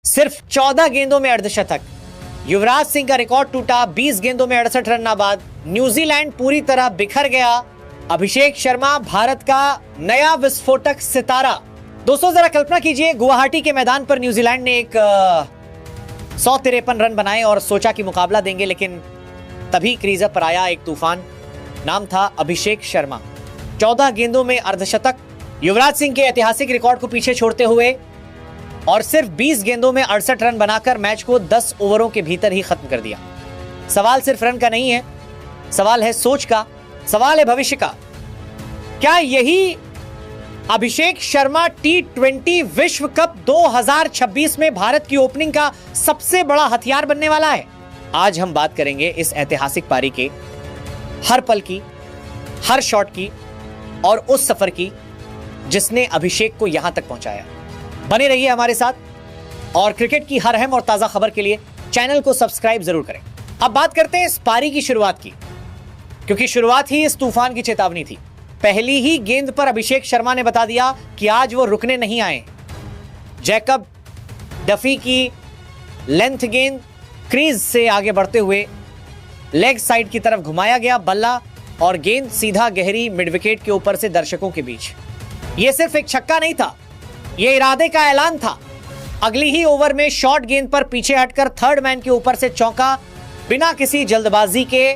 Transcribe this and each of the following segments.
सिर्फ 14 गेंदों में अर्धशतक। युवराज सिंह का रिकॉर्ड टूटा। 20 गेंदों में 68 रन बाद न्यूजीलैंड पूरी तरह बिखर गया। अभिषेक शर्मा भारत का नया विस्फोटक सितारा। दोस्तों जरा कल्पना कीजिए, गुवाहाटी के मैदान पर न्यूजीलैंड ने एक 153 रन बनाए और सोचा कि मुकाबला देंगे, लेकिन तभी क्रीज पर आया एक तूफान। नाम था अभिषेक शर्मा। 14 गेंदों में अर्धशतक, युवराज सिंह के ऐतिहासिक रिकॉर्ड को पीछे छोड़ते हुए और सिर्फ 20 गेंदों में 68 रन बनाकर मैच को 10 ओवरों के भीतर ही खत्म कर दिया। सवाल सिर्फ रन का नहीं है, सवाल है सोच का, सवाल है भविष्य का। क्या यही अभिषेक शर्मा T20 विश्व कप 2026 में भारत की ओपनिंग का सबसे बड़ा हथियार बनने वाला है? आज हम बात करेंगे इस ऐतिहासिक पारी के हर पल की, हर शॉट की और उस सफर की जिसने अभिषेक को यहां तक पहुंचाया। बने रहिए हमारे साथ और क्रिकेट की हर अहम और ताजा खबर के लिए चैनल को सब्सक्राइब जरूर करें। अब बात करते हैं इस पारी की शुरुआत की, क्योंकि शुरुआत ही इस तूफान की चेतावनी थी। पहली ही गेंद पर अभिषेक शर्मा ने बता दिया कि आज वो रुकने नहीं आए। जैकब डफी की लेंथ गेंद क्रीज से आगे बढ़ते हुए लेग साइड की तरफ घुमाया गया बल्ला और गेंद सीधा गहरी मिड विकेट के ऊपर से दर्शकों के बीच। यह सिर्फ एक छक्का नहीं था, यह इरादे का ऐलान था। अगली ही ओवर में शॉर्ट गेंद पर पीछे हटकर थर्ड मैन के ऊपर से चौका, बिना किसी जल्दबाजी के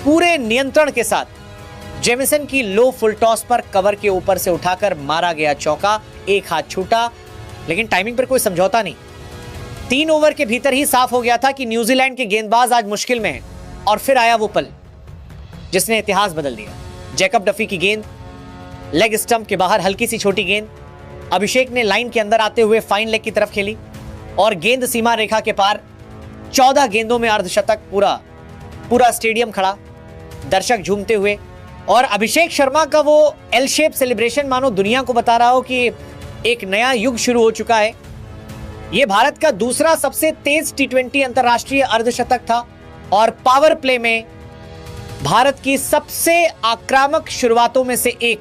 पूरे नियंत्रण के साथ जेमिसन की लो फुल टॉस पर कवर के ऊपर से उठाकर मारा गया चौका। एक हाथ छूटा, लेकिन टाइमिंग पर कोई समझौता नहीं। 3 ओवर के भीतर ही साफ हो गया था कि न्यूजीलैंड के गेंदबाज आज मुश्किल में हैं। और फिर आया वो पल जिसने इतिहास बदल दिया। जैकब डफी की गेंद लेग स्टंप के बाहर, हल्की सी छोटी गेंद, अभिषेक ने लाइन के अंदर आते हुए फाइन लेग की तरफ खेली और गेंद सीमा रेखा के पार। 14 गेंदों में अर्धशतक। पूरा स्टेडियम खड़ा, दर्शक झूमते हुए, और अभिषेक शर्मा का वो एल शेप सेलिब्रेशन मानो दुनिया को बता रहा हो कि एक नया युग शुरू हो चुका है। यह भारत का दूसरा सबसे तेज T20 अंतरराष्ट्रीय अर्धशतक था और पावर प्ले में भारत की सबसे आक्रामक शुरुआतों में से एक।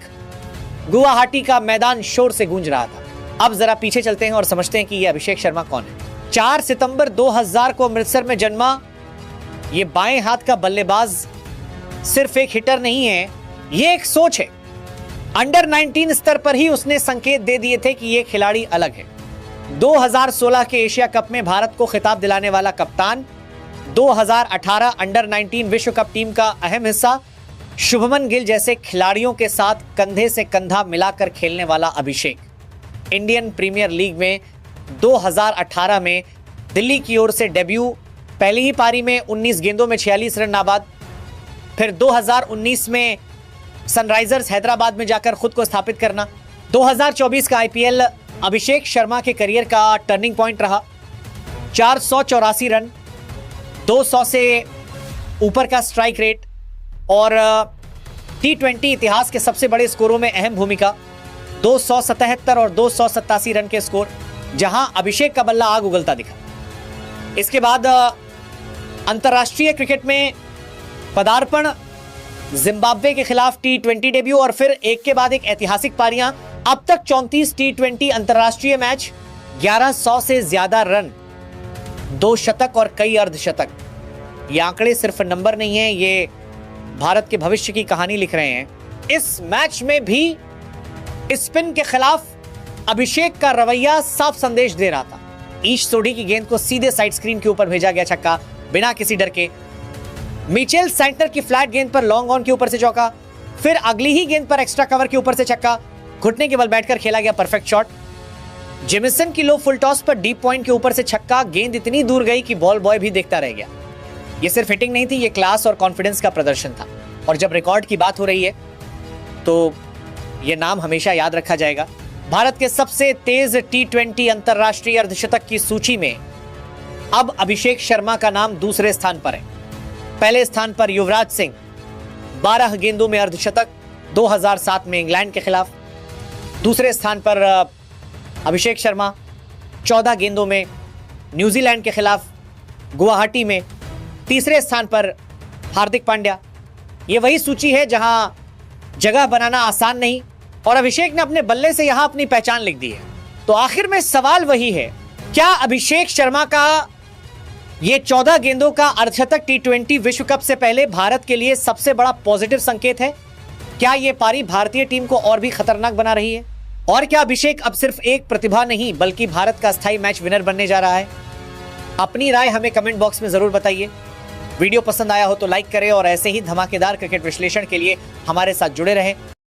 गुवाहाटी का मैदान शोर से गूंज रहा था। अब जरा पीछे चलते हैं और समझते हैं कि यह अभिषेक शर्मा कौन है। 4 सितंबर 2000 को अमृतसर में जन्मा यह बाएं हाथ का बल्लेबाज सिर्फ एक हिटर नहीं है, यह एक सोच है। अंडर 19 स्तर पर ही उसने संकेत दे दिए थे कि यह खिलाड़ी अलग है। 2016 के एशिया कप में भारत को खिताब दिलाने वाला कप्तान, 2018 अंडर 19 विश्व कप टीम का अहम हिस्सा, शुभमन गिल जैसे खिलाड़ियों के साथ कंधे से कंधा मिलाकर खेलने वाला अभिषेक। इंडियन प्रीमियर लीग में 2018 में दिल्ली की ओर से डेब्यू, पहली ही पारी में 19 गेंदों में 46 रन नाबाद। फिर 2019 में सनराइजर्स हैदराबाद में जाकर खुद को स्थापित करना। 2024 का आईपीएल अभिषेक शर्मा के करियर का टर्निंग पॉइंट रहा। 484 रन, 200 से ऊपर का स्ट्राइक रेट और T20 इतिहास के सबसे बड़े स्कोरों में अहम भूमिका। 277 और 287 रन के स्कोर, जहां अभिषेक का बल्ला आग उगलता दिखा। इसके बाद अंतर्राष्ट्रीय क्रिकेट में पदार्पण, जिम्बाब्वे के खिलाफ T20 डेब्यू और फिर एक के बाद एक ऐतिहासिक पारियां। अब तक 34 T20 अंतर्राष्ट्रीय मैच, 1100 से ज्यादा रन, 2 शतक और कई अर्धशतक। ये आंकड़े सिर्फ नंबर नहीं है, ये भारत के भविष्य की कहानी लिख रहे हैं। इस मैच में भी स्पिन के खिलाफ अभिषेक का रवैया साफ संदेश दे रहा था। ईश सोढी की गेंद को सीधे साइड स्क्रीन के ऊपर भेजा गया छक्का, बिना किसी डर के। मिचेल सैंटनर की फ्लैट गेंद पर लॉन्ग ऑन के ऊपर से चौका, फिर अगली ही गेंद पर एक्स्ट्रा कवर के ऊपर से छक्का, घुटने के बल बैठकर खेला गया परफेक्ट शॉट। जेमिसन की लो फुल टॉस पर डीप पॉइंट के ऊपर से छक्का, गेंद इतनी दूर गई कि बॉल बॉय भी देखता रह गया। यह सिर्फ हिटिंग नहीं थी, यह क्लास और कॉन्फिडेंस का प्रदर्शन था। और जब रिकॉर्ड की बात हो रही है तो यह नाम हमेशा याद रखा जाएगा। भारत के सबसे तेज T20 अंतरराष्ट्रीय अर्धशतक की सूची में अब अभिषेक शर्मा का नाम दूसरे स्थान पर है। पहले स्थान पर युवराज सिंह, 12 गेंदों में अर्धशतक, 2007 में इंग्लैंड के खिलाफ। दूसरे स्थान पर अभिषेक शर्मा, 14 गेंदों में न्यूजीलैंड के खिलाफ गुवाहाटी में। तीसरे स्थान पर हार्दिक पांड्या। ये वही सूची है जहां जगह बनाना आसान नहीं और अभिषेक ने अपने बल्ले से यहां अपनी पहचान लिख दी है। तो आखिर में सवाल वही है क्या अभिषेक शर्मा का ये 14 गेंदों का अर्धशतक T20 विश्व कप से पहले भारत के लिए सबसे बड़ा पॉजिटिव संकेत है? क्या ये पारी भारतीय टीम को और भी खतरनाक बना रही है? और क्या अभिषेक अब सिर्फ एक प्रतिभा नहीं बल्कि भारत का स्थायी मैच विनर बनने जा रहा है? अपनी राय हमें कमेंट बॉक्स में जरूर बताइए। वीडियो पसंद आया हो तो लाइक करें और ऐसे ही धमाकेदार क्रिकेट विश्लेषण के लिए हमारे साथ जुड़े रहें।